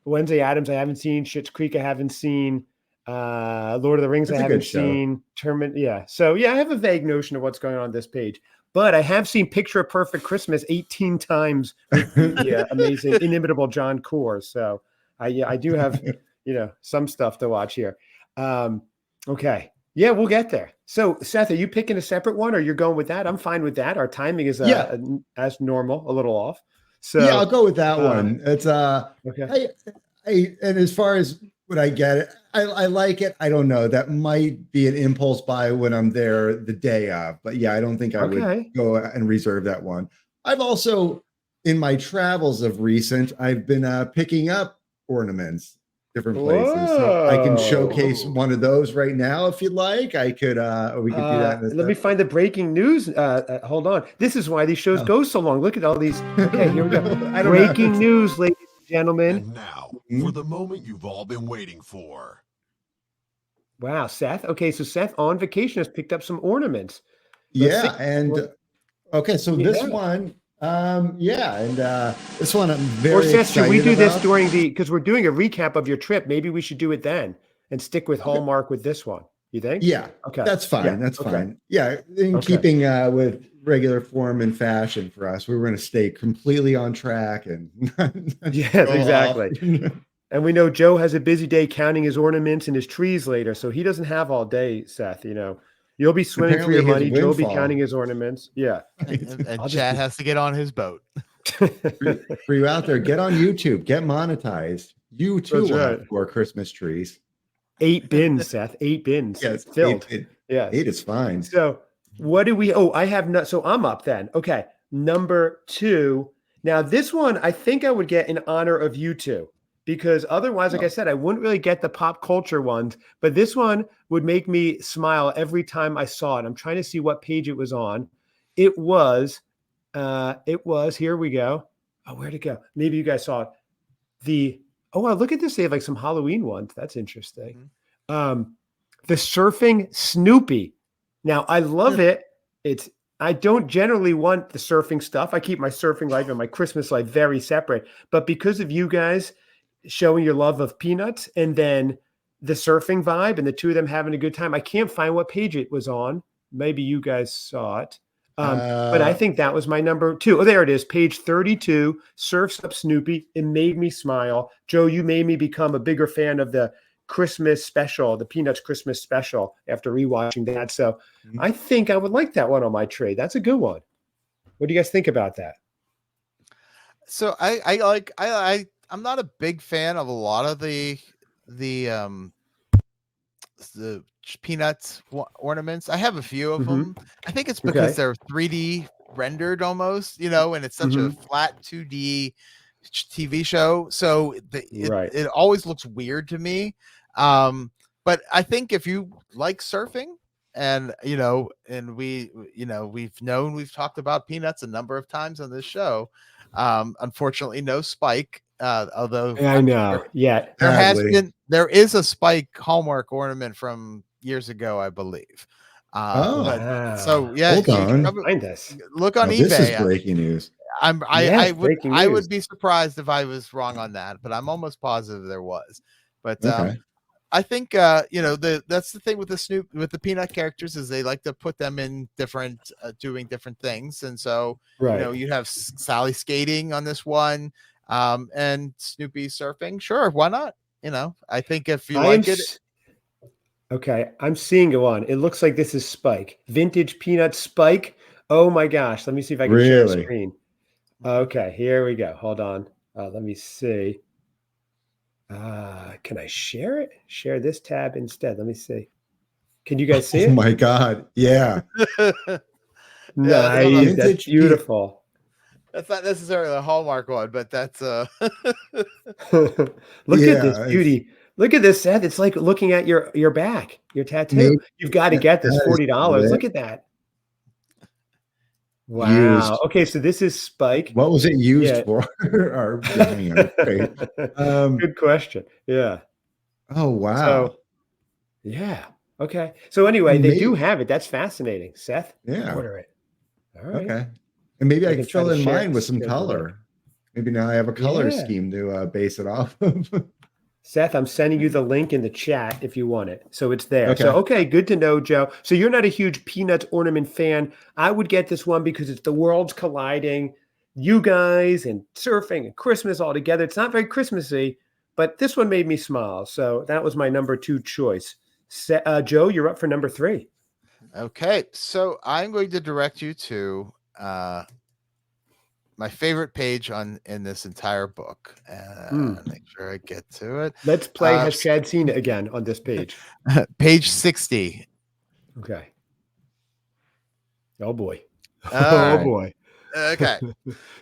Speaker 1: Wednesday Addams, I haven't seen. Schitt's Creek, I haven't seen. Lord of the Rings, I haven't seen. So I have a vague notion of what's going on this page, but I have seen Picture a Perfect Christmas 18 times with the amazing, inimitable John Kors. So I do have some stuff to watch here. Okay, we'll get there. So Seth, are you picking a separate one, or you're going with that? I'm fine with that. Our timing is as normal, a little off. So
Speaker 2: I'll go with that one. It's
Speaker 1: okay.
Speaker 2: And as far as would I get it? I like it. I don't know. That might be an impulse buy when I'm there the day of. But I don't think I would go and reserve that one. I've also, in my travels of recent, I've been picking up ornaments different places. So I can showcase one of those right now if you'd like. I could, we could do that.
Speaker 1: Let me find the breaking news. Hold on. This is why these shows go so long. Look at all these. Okay, here we go. Breaking news, ladies and gentlemen.
Speaker 4: And now for the moment you've all been waiting for.
Speaker 1: Wow, Seth. Okay, so Seth on vacation has picked up some ornaments.
Speaker 2: Okay, so this one. This one I'm very
Speaker 1: Seth,
Speaker 2: excited
Speaker 1: should we do this
Speaker 2: about.
Speaker 1: because we're doing a recap of your trip? Maybe we should do it then and stick with Hallmark with this one. You think?
Speaker 2: Yeah.
Speaker 1: Okay.
Speaker 2: That's fine. That's fine. Yeah. In keeping with regular form and fashion for us, we were going to stay completely on track and
Speaker 1: yes, exactly. And we know Joe has a busy day counting his ornaments and his trees later, so he doesn't have all day, Seth. You'll be swimming for your money. Joe will be counting his ornaments. Yeah.
Speaker 3: And Chad has to get on his boat.
Speaker 2: For you out there, get on YouTube, get monetized. You too will have 4 Christmas trees.
Speaker 1: 8 bins, Seth. 8 bins.
Speaker 2: Yes,
Speaker 1: filled.
Speaker 2: 8
Speaker 1: Yes.
Speaker 2: 8 is fine.
Speaker 1: So what do we? Oh, I have not. So I'm up then. Okay, number 2. Now this one, I think I would get in honor of you two, because otherwise, like I said, I wouldn't really get the pop culture ones. But this one would make me smile every time I saw it. I'm trying to see what page it was on. It was. Here we go. Oh, where'd it go? Maybe you guys saw it. Oh, wow, look at this. They have like some Halloween ones. That's interesting. The surfing Snoopy. Now, I love it. I don't generally want the surfing stuff. I keep my surfing life and my Christmas life very separate. But because of you guys showing your love of Peanuts and then the surfing vibe and the two of them having a good time, I can't find what page it was on. Maybe you guys saw it. But I think that was my number 2. Oh, there it is. Page 32, Surfs Up Snoopy. It made me smile. Joe, you made me become a bigger fan of the Christmas special, the Peanuts Christmas special after rewatching that. So I think I would like that one on my trade. That's a good one. What do you guys think about that?
Speaker 3: So I'm not a big fan of a lot of the Peanuts ornaments. I have a few of them. I think it's because they're 3D rendered almost, and it's such a flat 2D TV show. So it always looks weird to me. But I think if you like surfing and, we've talked about Peanuts a number of times on this show. Unfortunately, no Spike. Although
Speaker 1: I know,
Speaker 3: there is a Spike Hallmark ornament from years ago, I believe. So yeah,
Speaker 2: hold on.
Speaker 3: Look on eBay.
Speaker 2: This is breaking news.
Speaker 3: I would be surprised if I was wrong on that, but I'm almost positive there was. But I think that's the thing with the Peanut characters is they like to put them in different doing different things, and so you have Sally skating on this one. And Snoopy surfing, sure, why not? I think if you like it.
Speaker 1: Okay, I'm seeing one. It looks like this is Spike. Vintage Peanut Spike. Oh my gosh. Let me see if I can share the screen. Okay, here we go. Hold on. Let me see. Can I share it? Share this tab instead. Let me see. Can you guys see it?
Speaker 2: Oh my God. Yeah.
Speaker 1: Nice. That's beautiful.
Speaker 3: That's not necessarily a Hallmark one, but that's
Speaker 1: look at this beauty. Look at this, Seth. It's like looking at your back, your tattoo. You've got to get this $40. Look at that. Wow. Used. Okay, so this is Spike.
Speaker 2: What was it used for?
Speaker 1: Good question. Yeah.
Speaker 2: Oh wow.
Speaker 1: So, yeah. Okay. So anyway, they do have it. That's fascinating, Seth.
Speaker 2: Yeah.
Speaker 1: Order it. All right.
Speaker 2: Okay. And maybe I can fill in mine with some color. Maybe now I have a color scheme to base it off of.
Speaker 1: Seth, I'm sending you the link in the chat if you want it. So it's there. Okay. So, okay, good to know, Joe. So you're not a huge Peanuts ornament fan. I would get this one because it's the worlds colliding, you guys and surfing and Christmas all together. It's not very Christmassy, but this one made me smile. So that was my number 2 choice. Joe, you're up for number 3.
Speaker 3: Okay. So I'm going to direct you to my favorite page in this entire book. Make sure I get to it.
Speaker 1: Let's play Has Chad Seen It again on this page.
Speaker 3: Page 60.
Speaker 1: Okay. Oh boy.
Speaker 3: Right.
Speaker 1: Boy.
Speaker 3: Okay.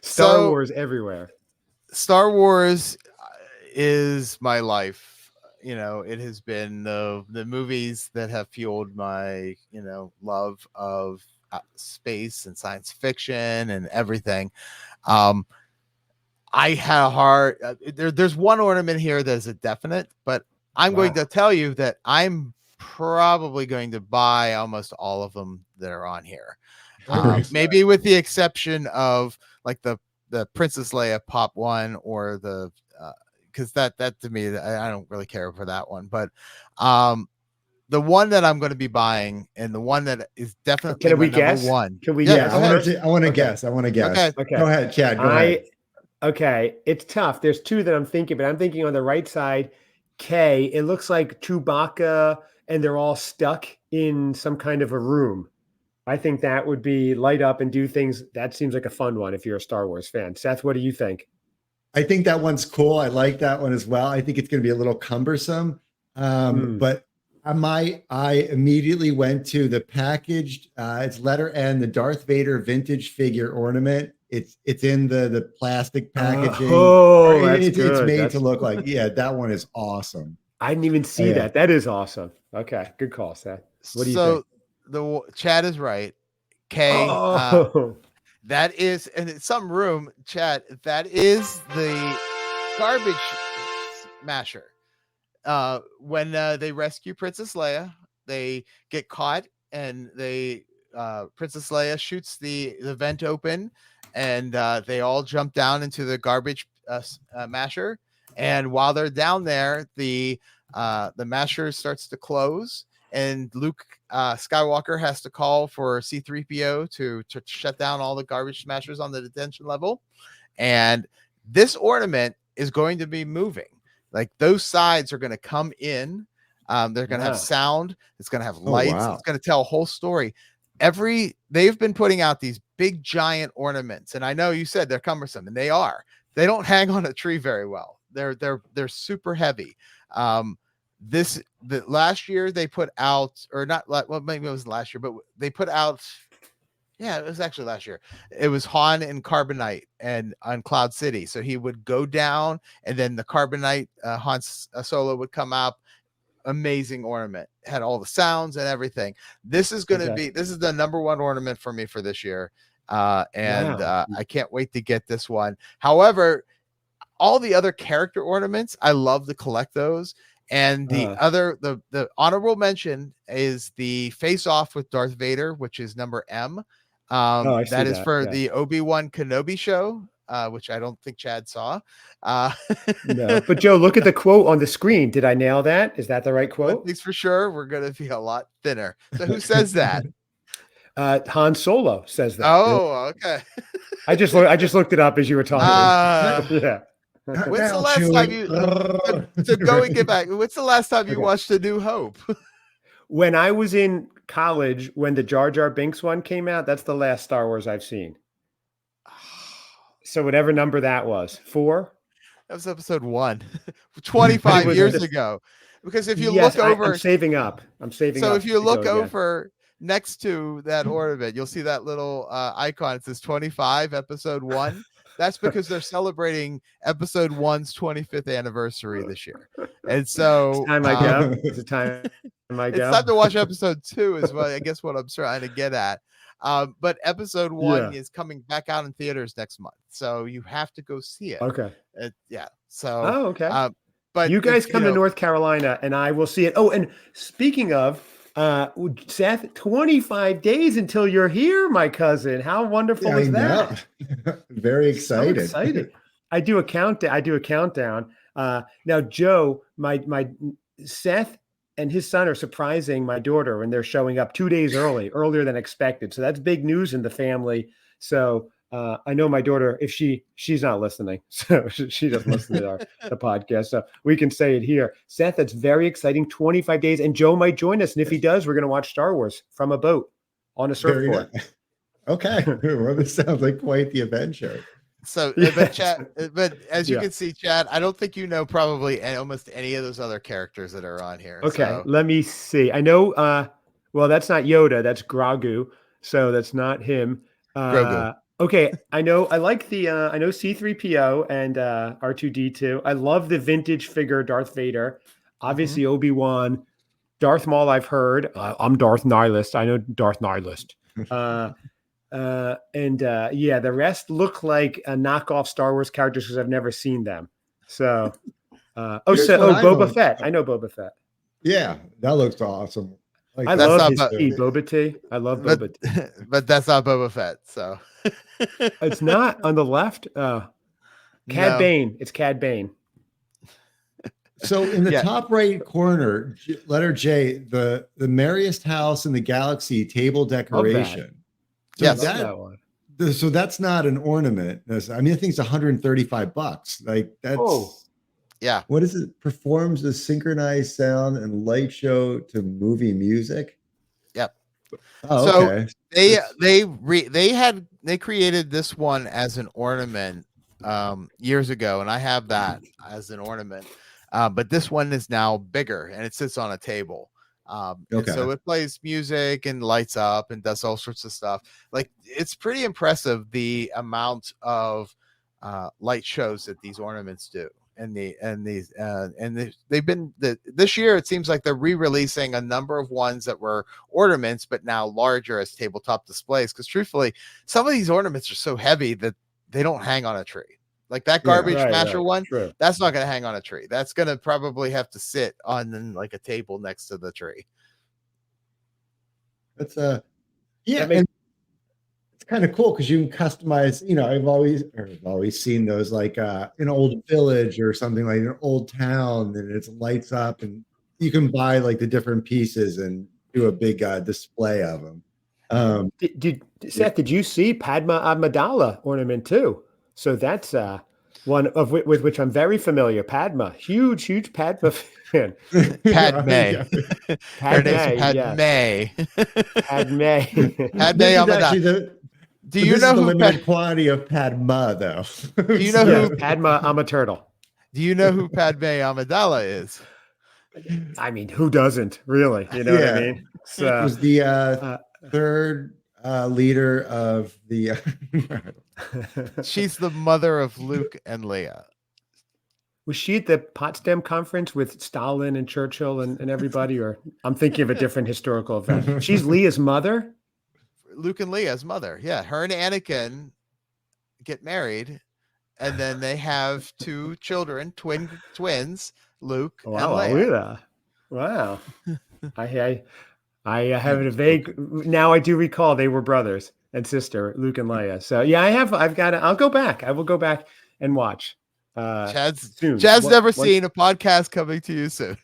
Speaker 1: Star Wars everywhere.
Speaker 3: Star Wars is my life. It has been the movies that have fueled my, love of space and science fiction and everything. I had a hard there's one ornament here that is a definite, but I'm going to tell you that I'm probably going to buy almost all of them that are on here. Maybe with the exception of like the Princess Leia Pop one or the because that to me I don't really care for that one, but the one that I'm going to be buying and the one that is definitely number 1.
Speaker 1: Can we guess?
Speaker 2: I want to guess. Okay. Go ahead, Chad. Go ahead.
Speaker 1: Okay. It's tough. There's 2 that I'm thinking, but I'm thinking on the right side, K. It looks like Chewbacca and they're all stuck in some kind of a room. I think that would be light up and do things. That seems like a fun one if you're a Star Wars fan. Seth, what do you think?
Speaker 2: I think that one's cool. I like that one as well. I think it's going to be a little cumbersome. But I immediately went to the packaged, it's letter N, the Darth Vader vintage figure ornament. It's in the plastic packaging. It's made to look like, that one is awesome.
Speaker 1: I didn't even see that. That is awesome. Okay, good call, Seth. What do you think?
Speaker 3: So Chad is right. That is, and in some room, Chad, that is the garbage masher. When they rescue Princess Leia, they get caught, and Princess Leia shoots the vent open, and they all jump down into the garbage masher. And while they're down there, the masher starts to close, and Luke Skywalker has to call for C-3PO to shut down all the garbage smashers on the detention level. And this ornament is going to be moving. Like, those sides are going to come in. They're going to have sound. It's going to have lights. It's going to tell a whole story. They've been putting out these big giant ornaments, and I know you said they're cumbersome, and they are. They don't hang on a tree very well. They're super heavy. The last year they put out, or not, well, maybe it was last year, but they put out, it was actually last year. It was Han in Carbonite and on Cloud City. So he would go down, and then the Carbonite Han Solo would come up. Amazing ornament, had all the sounds and everything. This is going to be, this is the number one ornament for me for this year. I can't wait to get this one. However, all the other character ornaments, I love to collect those. And the honorable mention is the face off with Darth Vader, which is number M. That is for the Obi-Wan Kenobi show, which I don't think Chad saw.
Speaker 1: No, but Joe, look at the quote on the screen. Did I nail that? Is that the right quote?
Speaker 3: One thing's for sure, we're going to be a lot thinner. So who says that?
Speaker 1: Han Solo says that.
Speaker 3: Oh, okay.
Speaker 1: I just looked it up as you were talking.
Speaker 3: When's the last time you to go and get back? When's the last time you watched A New Hope?
Speaker 1: When I was in college, when the Jar Jar Binks one came out, that's the last Star Wars I've seen. So whatever number that was, 4.
Speaker 3: That was episode 1, 25 years ago. Because if you look over,
Speaker 1: I'm saving up.
Speaker 3: So if you look over next to that ornament, you'll see that little icon. It says 25, episode 1. That's because they're celebrating episode 1's 25th anniversary this year. And so
Speaker 1: it's time
Speaker 3: to watch episode 2 is what I guess what I'm trying to get at. But episode 1 is coming back out in theaters next month. So you have to go see it.
Speaker 1: Okay.
Speaker 3: So
Speaker 1: but you guys come to North Carolina and I will see it. Oh, and speaking of Seth, 25 days until you're here, my cousin. How wonderful is that?
Speaker 2: Very excited.
Speaker 1: So excited. I do a countdown. Now, Joe, my Seth and his son are surprising my daughter when they're showing up 2 days earlier than expected. So that's big news in the family. So I know my daughter, if she's not listening, so she doesn't listen to the podcast, so we can say it here. Seth, that's very exciting. 25 days, and Joe might join us, and if he does, we're going to watch Star Wars from a boat on a surfboard.
Speaker 2: Okay, well, this sounds like quite the adventure.
Speaker 3: So, but as you can see, Chad, I don't think you know probably almost any of those other characters that are on here.
Speaker 1: Okay,
Speaker 3: so.
Speaker 1: Let me see. I know. Well, that's not Yoda. That's Grogu. So that's not him.
Speaker 3: Grogu.
Speaker 1: Okay, I know. I like the. I know C-3PO and R2-D2. I love the vintage figure Darth Vader. Obviously, Obi-Wan, Darth Maul. I've heard. I'm Darth Nihilist. I know Darth Nihilist. The rest look like knockoff Star Wars characters because I've never seen them. So, Boba Fett. I know Boba Fett.
Speaker 2: Yeah, that looks awesome.
Speaker 1: I love his tea, Boba tea. I love Boba tea.
Speaker 3: But that's not Boba Fett, so.
Speaker 1: It's not on the left. Cad Bane. It's Cad Bane.
Speaker 2: So in the top right corner, letter J, the merriest house in the galaxy table decoration.
Speaker 3: So
Speaker 2: that one. So that's not an ornament. I mean, I think it's $135. Like that's What is it? Performs a synchronized sound and light show to movie music.
Speaker 3: Yep.
Speaker 2: Oh,
Speaker 3: So
Speaker 2: okay.
Speaker 3: they created this one as an ornament years ago, and I have that as an ornament. But this one is now bigger and it sits on a table. And so it plays music and lights up and does all sorts of stuff. Like, it's pretty impressive the amount of light shows that these ornaments do. This year it seems like they're re-releasing a number of ones that were ornaments but now larger as tabletop displays, because truthfully some of these ornaments are so heavy that they don't hang on a tree. Like that garbage smasher one,
Speaker 1: true.
Speaker 3: That's not going to hang on a tree. That's going to probably have to sit on like a table next to the tree.
Speaker 2: That's and it's kind of cool because you can customize. I've always seen those like in an old village or something, like an old town, and it lights up, and you can buy like the different pieces and do a big display of them.
Speaker 1: Seth, did you see Padma Amidala ornament too? So that's one of with which I'm very familiar. Padma, huge Padma fan.
Speaker 3: Padme.
Speaker 1: Padme.
Speaker 3: Padme Amidala. Do you know
Speaker 2: the limited quantity of Padma though?
Speaker 3: Do you know who
Speaker 1: Padma Amaturtle?
Speaker 3: Do you know who Padme Amidala is?
Speaker 1: I mean, who doesn't really? You know what I mean?
Speaker 2: It was the third leader of the.
Speaker 3: She's the mother of Luke and Leia.
Speaker 1: Was she at the Potsdam conference with Stalin and Churchill and everybody? Or I'm thinking of a different historical event. She's Leia's mother?
Speaker 3: Luke and Leia's mother. Yeah. Her and Anakin get married, and then they have two children, twins, Luke and Leia.
Speaker 1: Wow. I have a vague, now I do recall they were brothers and sister, Luke and Leia. So yeah, I'll go back. I will go back and watch.
Speaker 3: Chad's never seen a podcast coming to you soon.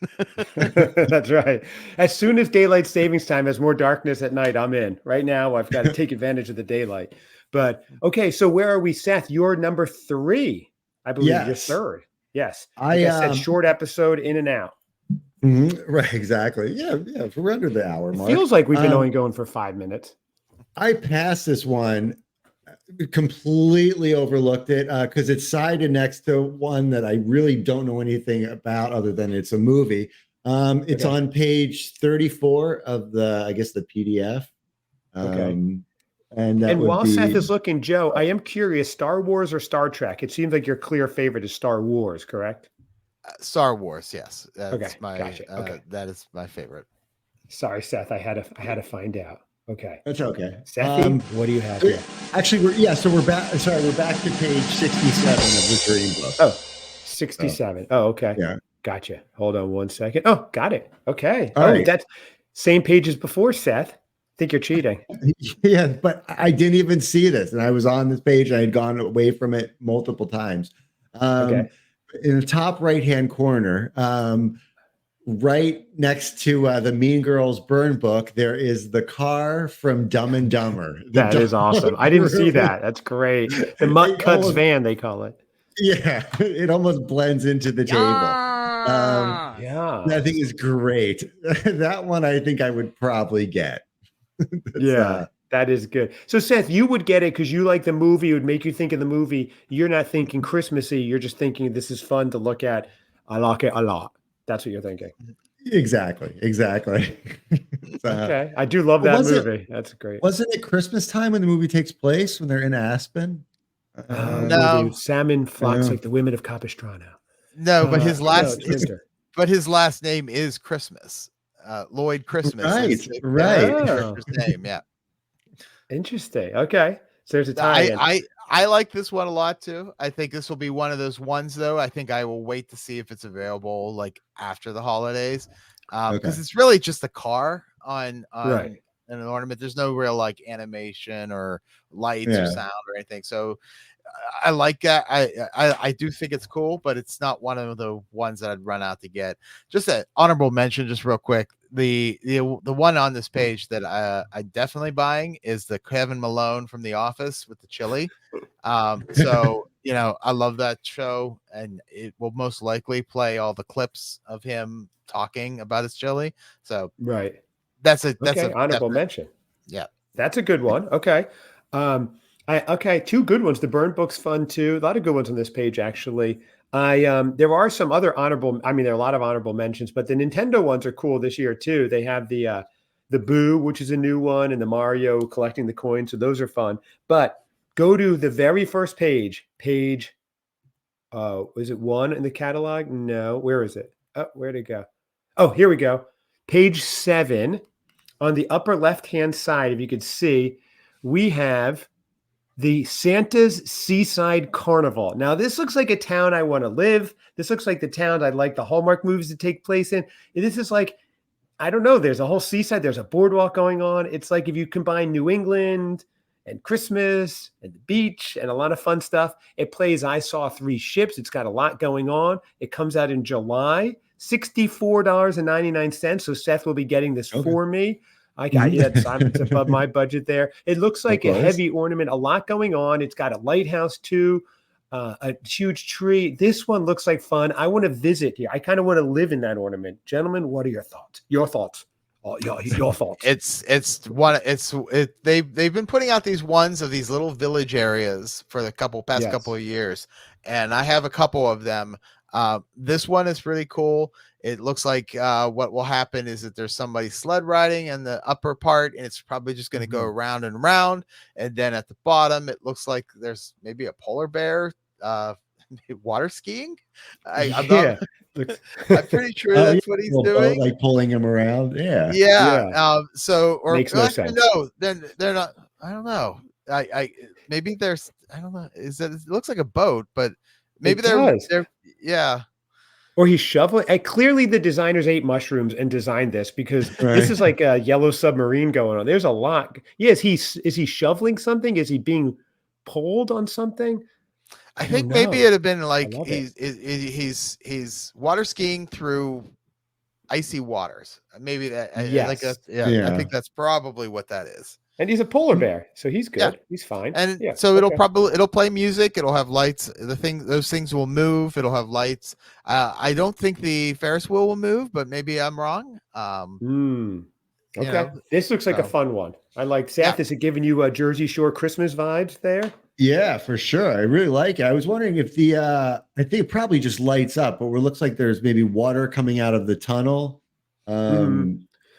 Speaker 1: That's right. As soon as daylight savings time has more darkness at night, I'm in. Right now, I've got to take advantage of the daylight. But okay, so where are we, Seth? You're number 3, I believe. You're third. Yes, I said short episode, in and out.
Speaker 2: Right, exactly. Yeah. We're under the hour mark.
Speaker 1: It feels like we've been only going for 5 minutes.
Speaker 2: I passed this one. Completely overlooked it because it's sided next to one that I really don't know anything about other than it's a movie. It's on page 34 of the PDF. And
Speaker 1: while Seth is looking, Joe, I am curious, Star Wars or Star Trek? It seems like your clear favorite is Star Wars, correct?
Speaker 3: Star Wars, yes.
Speaker 1: Gotcha. Okay.
Speaker 3: That is my favorite.
Speaker 1: Sorry, Seth. I had to find out. Okay.
Speaker 2: That's okay.
Speaker 1: Seth, what do you have here?
Speaker 2: Actually, we're back. Sorry, we're back to page 67 of the Dream Book.
Speaker 1: Oh, 67. Oh, okay.
Speaker 2: Yeah.
Speaker 1: Gotcha. Hold on one second. Oh, got it. Okay.
Speaker 2: All right.
Speaker 1: That's same page as before, Seth. I think you're cheating.
Speaker 2: Yeah, but I didn't even see this. And I was on this page. I had gone away from it multiple times. In the top right-hand corner, right next to the Mean Girls burn book, there is the car from Dumb and Dumber.
Speaker 1: That is awesome. I didn't see that. That's great. The Mutt Cuts van, they call it.
Speaker 2: Yeah, it almost blends into the table. That thing is great. That one I think I would probably get.
Speaker 1: That is good. So Seth, you would get it because you like the movie. It would make you think of the movie. You're not thinking Christmassy. You're just thinking this is fun to look at. I like it a lot. That's what you're thinking.
Speaker 2: Exactly.
Speaker 1: Okay. I do love that movie. That's great.
Speaker 2: Wasn't it Christmas time when the movie takes place, when they're in Aspen?
Speaker 3: No.
Speaker 1: Salmon flocks like the women of Capistrano.
Speaker 3: No, but his last name is Christmas. Lloyd Christmas.
Speaker 2: Right.
Speaker 3: Name, yeah.
Speaker 1: Interesting. Okay. So there's a tie.
Speaker 3: I like this one a lot too. I think this will be one of those ones though. I think I will wait to see if it's available like after the holidays. Because it's really just a car on an ornament. There's no real like animation or lights or sound or anything. So I like that. I do think it's cool, but it's not one of the ones that I'd run out to get. Just an honorable mention, just real quick. The one on this page that I definitely buying is the Kevin Malone from The Office with the chili. So I love that show, and it will most likely play all the clips of him talking about his chili. So
Speaker 1: right.
Speaker 3: That's an
Speaker 1: honorable mention.
Speaker 3: Yeah.
Speaker 1: That's a good one. Okay. Okay, two good ones. The burn book's fun too. A lot of good ones on this page, actually. There are some other honorable, I mean, there are a lot of honorable mentions, but the Nintendo ones are cool this year too. They have the Boo, which is a new one, and the Mario collecting the coins. So those are fun. But go to the very first page. Is it 1 in the catalog? No. Where is it? Oh, where'd it go? Oh, here we go. Page 7. On the upper left-hand side, if you could see, we have the Santa's Seaside Carnival. Now, this looks like a town I want to live. This looks like the town I'd like the Hallmark movies to take place in. And this is like, I don't know, there's a whole seaside. There's a boardwalk going on. It's like if you combine New England and Christmas and the beach and a lot of fun stuff. It plays I Saw Three Ships. It's got a lot going on. It comes out in July, $64.99. So Seth will be getting this for me. I got it's above my budget there. It looks like a heavy ornament, a lot going on. It's got a lighthouse too, a huge tree. This one looks like fun. I want to visit here. I kind of want to live in that ornament. Gentlemen, what are your thoughts? Your thoughts. Oh, your thoughts.
Speaker 3: They've been putting out these ones of these little village areas for the past couple of years, and I have a couple of them. This one is really cool. It looks like what will happen is that there's somebody sled riding in the upper part, and it's probably just going to go around and around. And then at the bottom, it looks like there's maybe a polar bear water skiing. I'm pretty sure that's what he's doing.
Speaker 2: Like pulling him around. Yeah.
Speaker 3: Or
Speaker 1: makes no sense.
Speaker 3: No, then they're not. I don't know. Maybe there's. I don't know. It looks like a boat, but maybe they're. Yeah.
Speaker 1: Or he's shoveling. And clearly the designers ate mushrooms and designed this, because this is like a yellow submarine going on. There's a lot. Yeah, is he shoveling something? Is he being pulled on something?
Speaker 3: I think maybe it'd have been like he's water skiing through icy waters. Maybe that.
Speaker 1: Yes.
Speaker 3: I think that's probably what that is.
Speaker 1: And he's a polar bear, so he's good. Yeah. He's fine.
Speaker 3: And so it'll play music. It'll have lights. Those things will move. It'll have lights. I don't think the Ferris wheel will move, but maybe I'm wrong.
Speaker 1: Okay. This looks like a fun one. I like Seth. Is it giving you a Jersey Shore Christmas vibes there?
Speaker 2: Yeah, for sure. I really like it. I was wondering if I think it probably just lights up, but it looks like there's maybe water coming out of the tunnel.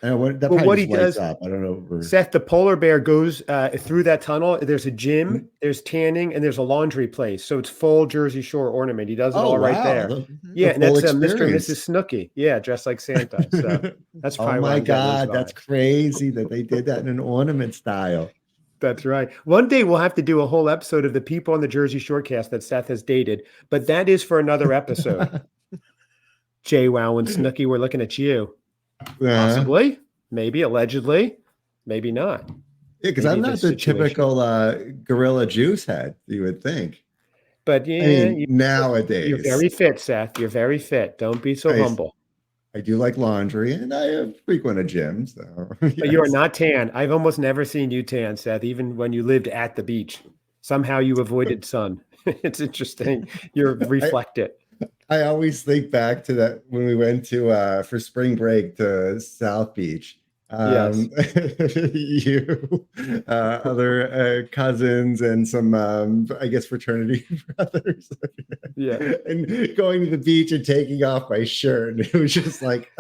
Speaker 2: What he does, I don't know.
Speaker 1: Seth, the polar bear goes through that tunnel. There's a gym, there's tanning, and there's a laundry place. So it's full Jersey Shore ornament. He does it all right there. And that's Mr. and Mrs. Snooki. Yeah, dressed like Santa. So that's probably.
Speaker 2: Oh my God, that's crazy that they did that in an ornament style.
Speaker 1: That's right. One day we'll have to do a whole episode of the people on the Jersey Shore cast that Seth has dated, but that is for another episode. JWoww and Snooki, we're looking at you. Possibly, maybe, allegedly, maybe not.
Speaker 2: Yeah, because I'm not the typical Gorilla Juice head, you would think.
Speaker 1: But
Speaker 2: nowadays.
Speaker 1: You're very fit, Seth. You're very fit. Don't be so humble.
Speaker 2: I do like laundry, and I frequent a gym. So,
Speaker 1: But you are not tan. I've almost never seen you tan, Seth, even when you lived at the beach. Somehow you avoided sun. It's interesting. You're reflected.
Speaker 2: I always think back to that when we went to for spring break to South Beach. You, other cousins, and some I guess fraternity brothers. And going to the beach and taking off my shirt, and it was just like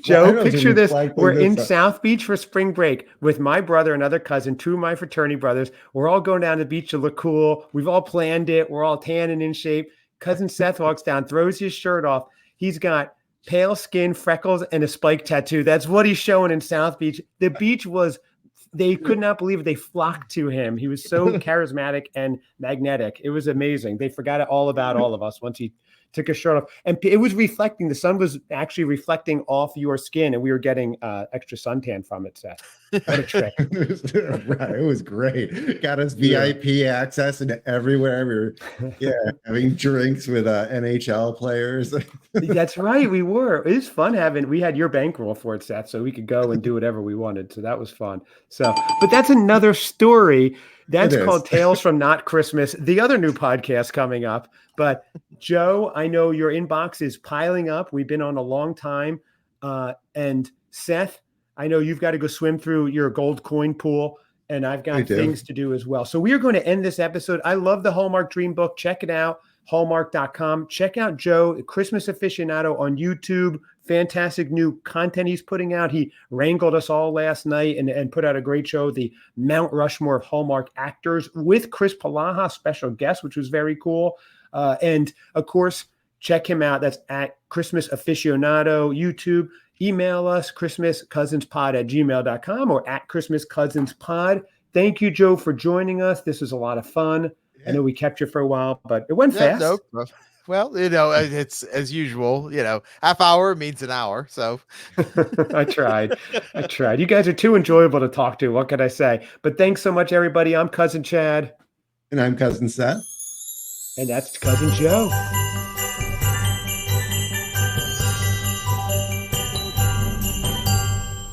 Speaker 1: Joe, picture this. We're in South Beach for spring break with my brother, another cousin, two of my fraternity brothers. We're all going down to the beach to look cool. We've all planned it. We're all tan and in shape. Cousin Seth walks down, throws his shirt off. He's got pale skin, freckles, and a spike tattoo. That's what he's showing in South Beach. The beach they could not believe it. They flocked to him. He was so charismatic and magnetic. It was amazing. They forgot all about all of us once he took his shirt off, and it was reflecting. The sun was actually reflecting off your skin, and we were getting extra suntan from it, Seth. What a trick.
Speaker 2: It was great. Got us VIP access and everywhere. We were having drinks with NHL players.
Speaker 1: That's right. We were. It was fun we had your bankroll for it, Seth, so we could go and do whatever we wanted. So that was fun. But that's another story. That's called Tales from Not Christmas, the other new podcast coming up. But Joe, I know your inbox is piling up. We've been on a long time. And Seth, I know you've got to go swim through your gold coin pool, and I've got things to do as well. So we are going to end this episode. I love the Hallmark Dreambook. Check it out, hallmark.com. Check out Joe, Christmas Aficionado on YouTube. Fantastic new content he's putting out. He wrangled us all last night and put out a great show, the Mount Rushmore of Hallmark actors with Chris Palaha, special guest, which was very cool. And of course, check him out. That's at Christmas Aficionado YouTube. Email us, christmascousinspod@gmail.com or at christmascousinspod. Thank you, Joe, for joining us. This was a lot of fun. I know we kept you for a while, but it went fast.
Speaker 3: No. Well, it's as usual, half hour means an hour. So
Speaker 1: I tried. You guys are too enjoyable to talk to. What can I say? But thanks so much, everybody. I'm Cousin Chad.
Speaker 2: And I'm Cousin Seth.
Speaker 1: And that's Cousin Joe.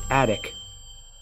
Speaker 1: Attic.